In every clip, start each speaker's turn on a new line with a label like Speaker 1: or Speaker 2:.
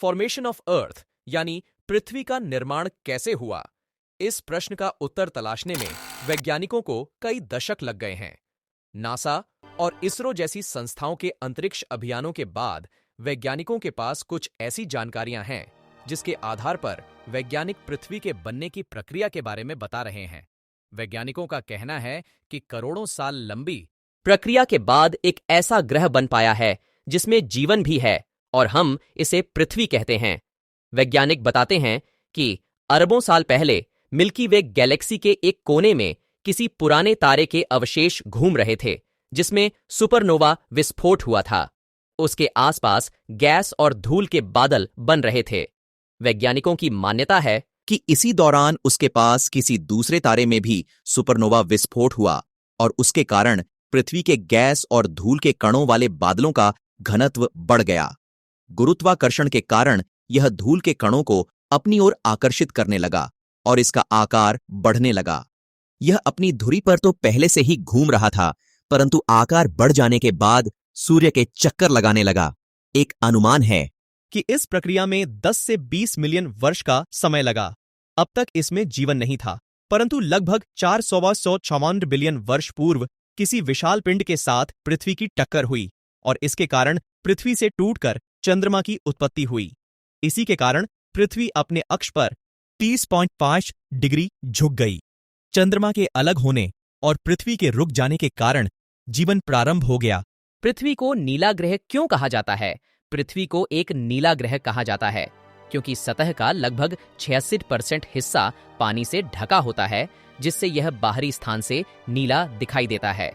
Speaker 1: Formation of earth यानी पृथ्वी का निर्माण कैसे हुआ, इस प्रश्न का उत्तर तलाशने में वैज्ञानिकों को कई दशक लग गए हैं। नासा और इसरो जैसी संस्थाओं के अंतरिक्ष अभियानों के बाद वैज्ञानिकों के पास कुछ ऐसी जानकारियां हैं जिसके आधार पर वैज्ञानिक पृथ्वी के बनने की प्रक्रिया के बारे में बता रहे हैं। वैज्ञानिकों का कहना है कि करोड़ों साल लंबी
Speaker 2: प्रक्रिया के बाद एक ऐसा ग्रह बन पाया है जिसमें जीवन भी है और हम इसे पृथ्वी कहते हैं। वैज्ञानिक बताते हैं कि अरबों साल पहले मिल्की वे गैलेक्सी के एक कोने में किसी पुराने तारे के अवशेष घूम रहे थे जिसमें सुपरनोवा विस्फोट हुआ था। उसके आसपास गैस और धूल के बादल बन रहे थे। वैज्ञानिकों की मान्यता है
Speaker 3: कि इसी दौरान उसके पास किसी दूसरे तारे में भी सुपरनोवा विस्फोट हुआ और उसके कारण पृथ्वी के गैस और धूल के कणों वाले बादलों का घनत्व बढ़ गया। गुरुत्वाकर्षण के कारण यह धूल के कणों को अपनी ओर आकर्षित करने लगा और इसका आकार बढ़ने लगा। यह अपनी धुरी पर तो पहले से ही घूम रहा था, परंतु आकार बढ़ जाने के बाद सूर्य के चक्कर लगाने लगा। एक अनुमान है
Speaker 4: कि इस प्रक्रिया में 10 से 20 मिलियन वर्ष का समय लगा। अब तक इसमें जीवन नहीं था, परंतु लगभग 464 बिलियन वर्ष पूर्व किसी विशाल पिंड के साथ पृथ्वी की टक्कर हुई और इसके कारण पृथ्वी से टूटकर चंद्रमा की उत्पत्ति हुई। इसी के कारण पृथ्वी अपने अक्ष पर 30.5 डिग्री झुक गई। चंद्रमा के अलग होने और पृथ्वी के रुक जाने के कारण जीवन प्रारंभ हो गया।
Speaker 2: पृथ्वी को नीला ग्रह क्यों कहा जाता है? पृथ्वी को एक नीला ग्रह कहा जाता है क्योंकि सतह का लगभग 86% हिस्सा पानी से ढका होता है, जिससे यह बाहरी स्थान से नीला दिखाई देता है।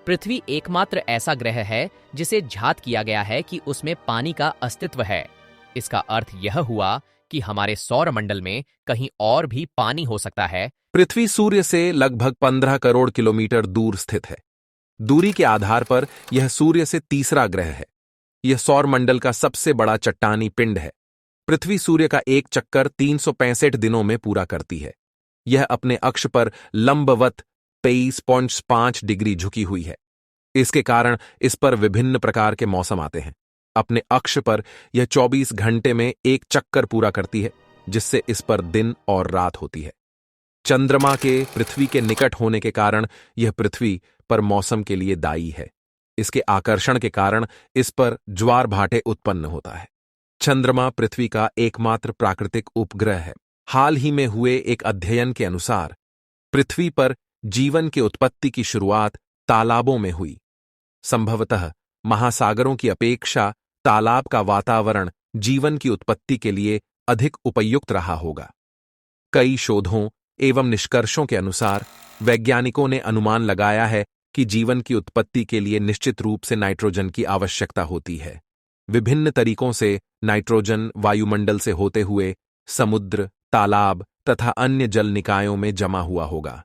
Speaker 2: पृथ्वी एकमात्र ऐसा ग्रह है जिसे ज्ञात किया गया है कि उसमें पानी का अस्तित्व है। इसका अर्थ यह हुआ कि हमारे सौरमंडल में कहीं और भी पानी हो सकता है।
Speaker 5: पृथ्वी सूर्य से लगभग 15 करोड़ किलोमीटर दूर स्थित है। दूरी के आधार पर यह सूर्य से तीसरा ग्रह है। यह सौरमंडल का सबसे बड़ा चट्टानी पिंड है। पृथ्वी सूर्य का एक चक्कर 365 दिनों में पूरा करती है। यह अपने अक्ष पर लंबवत 23.5 डिग्री झुकी हुई है। इसके कारण इस पर विभिन्न प्रकार के मौसम आते हैं। अपने अक्ष पर यह 24 घंटे में एक चक्कर पूरा करती है, जिससे इस पर दिन और रात होती है। चंद्रमा के पृथ्वी के निकट होने के कारण यह पृथ्वी पर मौसम के लिए दायी है। इसके आकर्षण के कारण इस पर ज्वार भाटे उत्पन्न होता है। चंद्रमा पृथ्वी का एकमात्र प्राकृतिक उपग्रह है। हाल ही में हुए एक अध्ययन के अनुसार पृथ्वी पर जीवन की उत्पत्ति की शुरुआत तालाबों में हुई। संभवतः महासागरों की अपेक्षा तालाब का वातावरण जीवन की उत्पत्ति के लिए अधिक उपयुक्त रहा होगा। कई शोधों एवं निष्कर्षों के अनुसार वैज्ञानिकों ने अनुमान लगाया है कि जीवन की उत्पत्ति के लिए निश्चित रूप से नाइट्रोजन की आवश्यकता होती है। विभिन्न तरीकों से नाइट्रोजन वायुमंडल से होते हुए समुद्र, तालाब तथा अन्य जल निकायों में जमा हुआ होगा।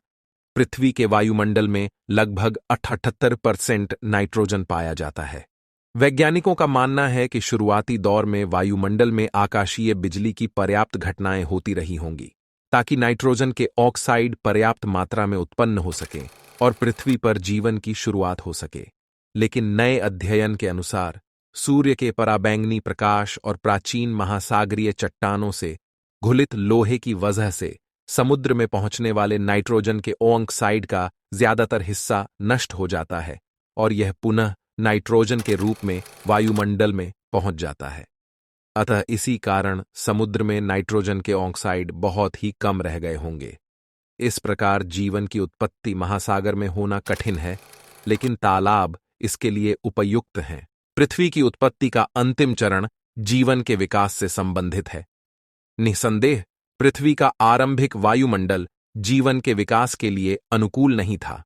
Speaker 5: पृथ्वी के वायुमंडल में लगभग 78% नाइट्रोजन पाया जाता है। वैज्ञानिकों का मानना है कि शुरुआती दौर में वायुमंडल में आकाशीय बिजली की पर्याप्त घटनाएं होती रही होंगी ताकि नाइट्रोजन के ऑक्साइड पर्याप्त मात्रा में उत्पन्न हो सके और पृथ्वी पर जीवन की शुरुआत हो सके। लेकिन नए अध्ययन के अनुसार सूर्य के पराबैंगनी प्रकाश और प्राचीन महासागरीय चट्टानों से घुलित लोहे की वजह से समुद्र में पहुंचने वाले नाइट्रोजन के ऑक्साइड का ज्यादातर हिस्सा नष्ट हो जाता है और यह पुनः नाइट्रोजन के रूप में वायुमंडल में पहुंच जाता है। अतः इसी कारण समुद्र में नाइट्रोजन के ऑक्साइड बहुत ही कम रह गए होंगे। इस प्रकार जीवन की उत्पत्ति महासागर में होना कठिन है, लेकिन तालाब इसके लिए उपयुक्त हैं। पृथ्वी की उत्पत्ति का अंतिम चरण जीवन के विकास से संबंधित है। निसंदेह पृथ्वी का आरंभिक वायुमंडल जीवन के विकास के लिए अनुकूल नहीं था।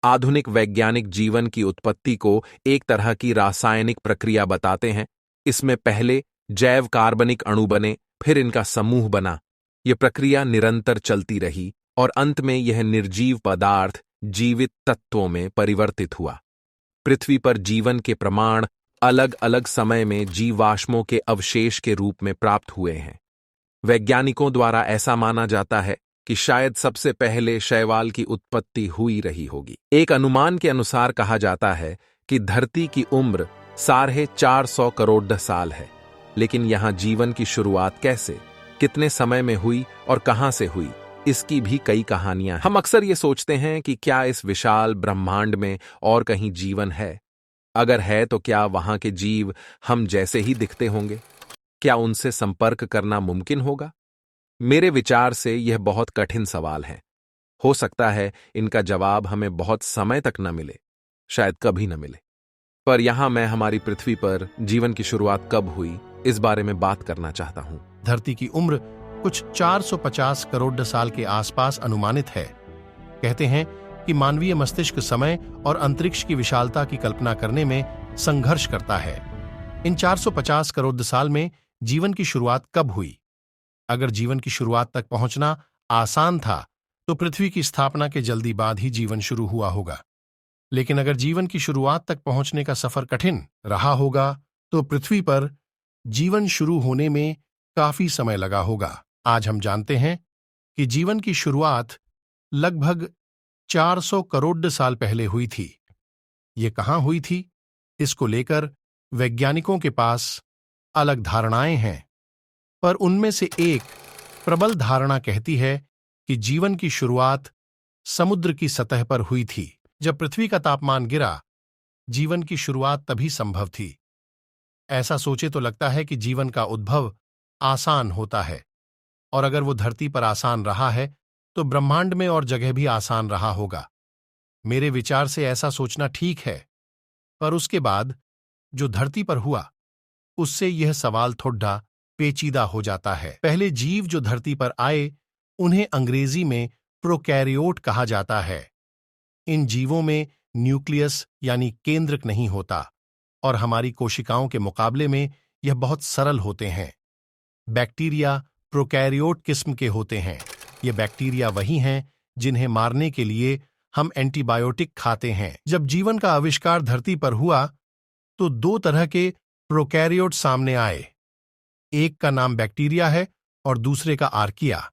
Speaker 5: आधुनिक वैज्ञानिक जीवन की उत्पत्ति को एक तरह की रासायनिक प्रक्रिया बताते हैं। इसमें पहले जैव कार्बनिक अणु बने, फिर इनका समूह बना। यह प्रक्रिया निरंतर चलती रही और अंत में यह निर्जीव पदार्थ जीवित तत्वों में परिवर्तित हुआ। पृथ्वी पर जीवन के प्रमाण अलग अलग समय में जीवाश्मों के अवशेष के रूप में प्राप्त हुए हैं। वैज्ञानिकों द्वारा ऐसा माना जाता है कि शायद सबसे पहले शैवाल की उत्पत्ति हुई रही होगी। एक अनुमान के अनुसार कहा जाता है कि धरती की उम्र 450 करोड़ साल है, लेकिन यहां जीवन की शुरुआत कैसे, कितने समय में हुई और कहां से हुई, इसकी भी कई कहानियां हैं। हम अक्सर ये सोचते हैं कि क्या इस विशाल ब्रह्मांड में और कहीं जीवन है? अगर है तो क्या वहां के जीव हम जैसे ही दिखते होंगे? क्या उनसे संपर्क करना मुमकिन होगा? मेरे विचार से यह बहुत कठिन सवाल है। हो सकता है इनका जवाब हमें बहुत समय तक न मिले, शायद कभी न मिले। पर यहां मैं हमारी पृथ्वी पर जीवन की शुरुआत कब हुई, इस बारे में बात करना चाहता हूं।
Speaker 6: धरती की उम्र कुछ 450 करोड़ साल के आसपास अनुमानित है। कहते हैं कि मानवीय मस्तिष्क समय और अंतरिक्ष की विशालता की कल्पना करने में संघर्ष करता है। इन 450 करोड़ साल में जीवन की शुरुआत कब हुई? अगर जीवन की शुरुआत तक पहुंचना आसान था तो पृथ्वी की स्थापना के जल्दी बाद ही जीवन शुरू हुआ होगा। लेकिन अगर जीवन की शुरुआत तक पहुंचने का सफर कठिन रहा होगा तो पृथ्वी पर जीवन शुरू होने में काफी समय लगा होगा। आज हम जानते हैं कि जीवन की शुरुआत लगभग 400 करोड़ साल पहले हुई थी। ये कहां हुई थी, इसको लेकर वैज्ञानिकों के पास अलग धारणाएं हैं, पर उनमें से एक प्रबल धारणा कहती है कि जीवन की शुरुआत समुद्र की सतह पर हुई थी। जब पृथ्वी का तापमान गिरा, जीवन की शुरुआत तभी संभव थी। ऐसा सोचे तो लगता है कि जीवन का उद्भव आसान होता है, और अगर वो धरती पर आसान रहा है तो ब्रह्मांड में और जगह भी आसान रहा होगा। मेरे विचार से ऐसा सोचना ठीक है, पर उसके बाद जो धरती पर हुआ उससे यह सवाल थोड़ा पेचीदा हो जाता है। पहले जीव जो धरती पर आए उन्हें अंग्रेजी में प्रोकैरियोट कहा जाता है। इन जीवों में न्यूक्लियस यानी केंद्रक नहीं होता और हमारी कोशिकाओं के मुकाबले में यह बहुत सरल होते हैं। बैक्टीरिया प्रोकैरियोट किस्म के होते हैं। ये बैक्टीरिया वही हैं जिन्हें मारने के लिए हम एंटीबायोटिक खाते हैं। जब जीवन का आविष्कार धरती पर हुआ तो दो तरह के प्रोकैरियोट सामने आए। एक का नाम बैक्टीरिया है और दूसरे का आर्किया।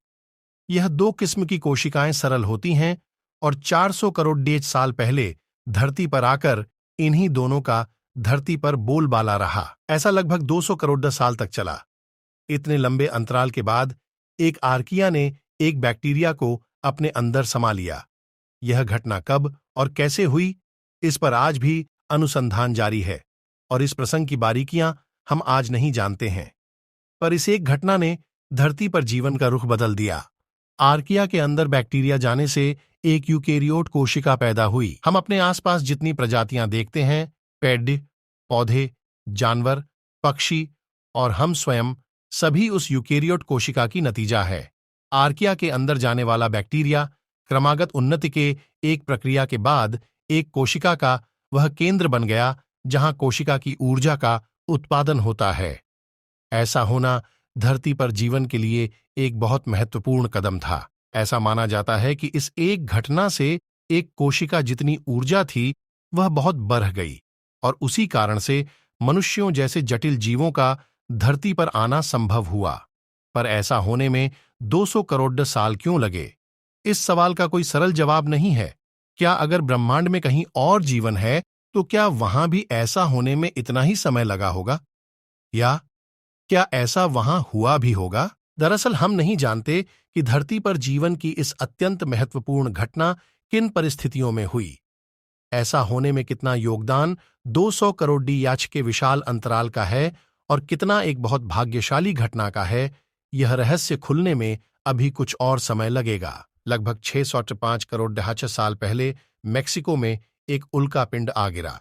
Speaker 6: यह दो किस्म की कोशिकाएं सरल होती हैं और 400 करोड़ साल पहले धरती पर आकर इन्हीं दोनों का धरती पर बोलबाला रहा। ऐसा लगभग 200 करोड़ साल तक चला। इतने लंबे अंतराल के बाद एक आर्किया ने एक बैक्टीरिया को अपने अंदर समा लिया। यह घटना कब और कैसे हुई, इस पर आज भी अनुसंधान जारी है और इस प्रसंग की बारीकियां हम आज नहीं जानते हैं। पर इस एक घटना ने धरती पर जीवन का रुख बदल दिया। आर्किया के अंदर बैक्टीरिया जाने से एक यूकेरियोट कोशिका पैदा हुई। हम अपने आसपास जितनी प्रजातियां देखते हैं, पेड़, पौधे, जानवर, पक्षी और हम स्वयं, सभी उस यूकेरियोट कोशिका की नतीजा है। आर्किया के अंदर जाने वाला बैक्टीरिया क्रमागत उन्नति के एक प्रक्रिया के बाद एक कोशिका का वह केंद्र बन गया जहां कोशिका की ऊर्जा का उत्पादन होता है। ऐसा होना धरती पर जीवन के लिए एक बहुत महत्वपूर्ण कदम था। ऐसा माना जाता है कि इस एक घटना से एक कोशिका जितनी ऊर्जा थी वह बहुत बढ़ गई और उसी कारण से मनुष्यों जैसे जटिल जीवों का धरती पर आना संभव हुआ। पर ऐसा होने में 200 करोड़ साल क्यों लगे? इस सवाल का कोई सरल जवाब नहीं है। क्या अगर ब्रह्मांड में कहीं और जीवन है तो क्या वहां भी ऐसा होने में इतना ही समय लगा होगा, या क्या ऐसा वहां हुआ भी होगा? दरअसल हम नहीं जानते कि धरती पर जीवन की इस अत्यंत महत्वपूर्ण घटना किन परिस्थितियों में हुई। ऐसा होने में कितना योगदान 200 करोड़ याच के विशाल अंतराल का है और कितना एक बहुत भाग्यशाली घटना का है, यह रहस्य खुलने में अभी कुछ और समय लगेगा। लगभग 605 करोड़ साल पहले मेक्सिको में एक उल्का पिंड आ गिरा।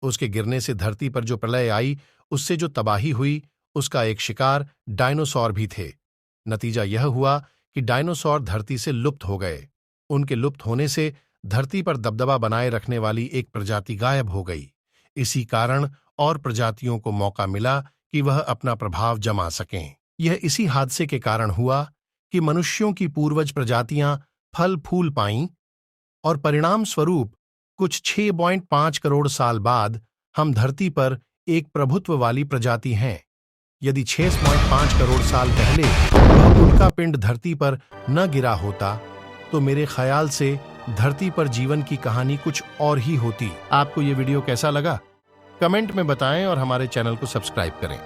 Speaker 6: उसके गिरने से धरती पर जो प्रलय आई, उससे जो तबाही हुई, उसका एक शिकार डायनासोर भी थे। नतीजा यह हुआ कि डायनासोर धरती से लुप्त हो गए। उनके लुप्त होने से धरती पर दबदबा बनाए रखने वाली एक प्रजाति गायब हो गई। इसी कारण और प्रजातियों को मौका मिला कि वह अपना प्रभाव जमा सकें। यह इसी हादसे के कारण हुआ कि मनुष्यों की पूर्वज प्रजातियां फल फूल पाईं और परिणाम स्वरूप कुछ 6.5 करोड़ साल बाद हम धरती पर एक प्रभुत्व वाली प्रजाति हैं। यदि 6.5 करोड़ साल पहले वह उल्का पिंड धरती पर न गिरा होता तो मेरे ख्याल से धरती पर जीवन की कहानी कुछ और ही होती। आपको ये वीडियो कैसा लगा? कमेंट में बताएं और हमारे चैनल को सब्सक्राइब करें।